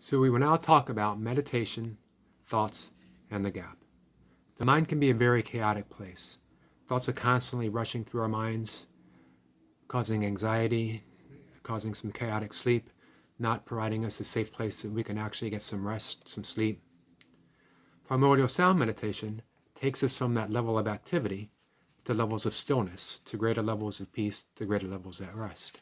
So we will now talk about meditation, thoughts, and the gap. The mind can be a very chaotic place. Thoughts are constantly rushing through our minds, causing anxiety, causing some chaotic sleep, not providing us a safe place so we can actually get some rest, some sleep. Primordial sound meditation takes us from that level of activity to levels of stillness, to greater levels of peace, to greater levels at rest.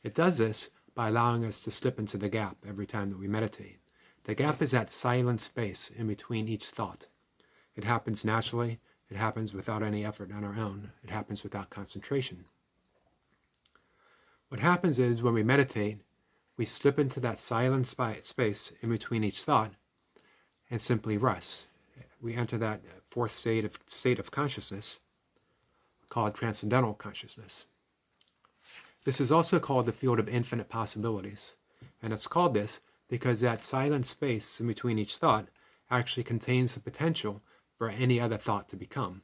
It does this by allowing us to slip into the gap every time that we meditate. The gap is that silent space in between each thought. It happens naturally. It happens without any effort on our own. It happens without concentration. What happens is when we meditate, we slip into that silent space in between each thought and simply rest. We enter that fourth state of consciousness called transcendental consciousness. This is also called the field of infinite possibilities. And it's called this because that silent space in between each thought actually contains the potential for any other thought to become.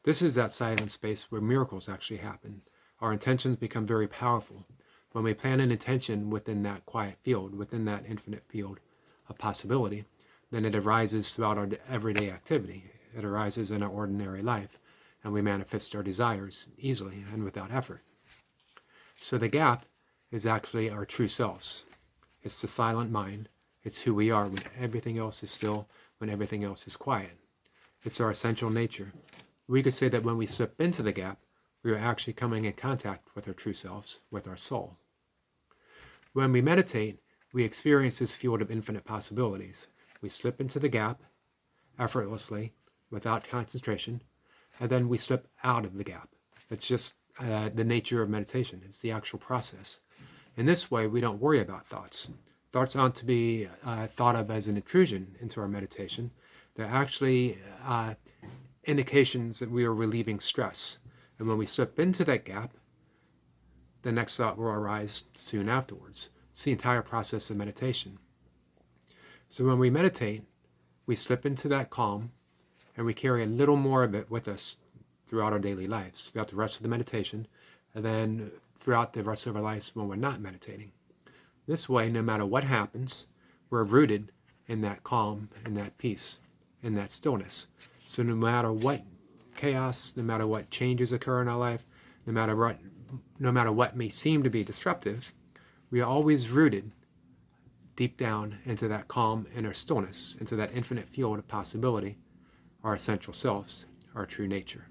This is that silent space where miracles actually happen. Our intentions become very powerful. When we plan an intention within that quiet field, within that infinite field of possibility, then it arises throughout our everyday activity. It arises in our ordinary life, and we manifest our desires easily and without effort. So the gap is actually our true selves. It's the silent mind. It's who we are when everything else is still, when everything else is quiet. It's our essential nature. We could say that when we slip into the gap, we are actually coming in contact with our true selves, with our soul. When we meditate, we experience this field of infinite possibilities. We slip into the gap effortlessly, without concentration, and then we slip out of the gap. It's just the nature of meditation. It's the actual process. In this way, we don't worry about thoughts. Thoughts aren't to be thought of as an intrusion into our meditation. They're actually indications that we are relieving stress. And when we slip into that gap, the next thought will arise soon afterwards. It's the entire process of meditation. So when we meditate, we slip into that calm, and we carry a little more of it with us throughout our daily lives, throughout the rest of the meditation, and then throughout the rest of our lives when we're not meditating. This way, no matter what happens, we're rooted in that calm, in that peace, in that stillness. So no matter what chaos, no matter what changes occur in our life, no matter what may seem to be disruptive, we are always rooted deep down into that calm inner stillness, into that infinite field of possibility, our essential selves, our true nature.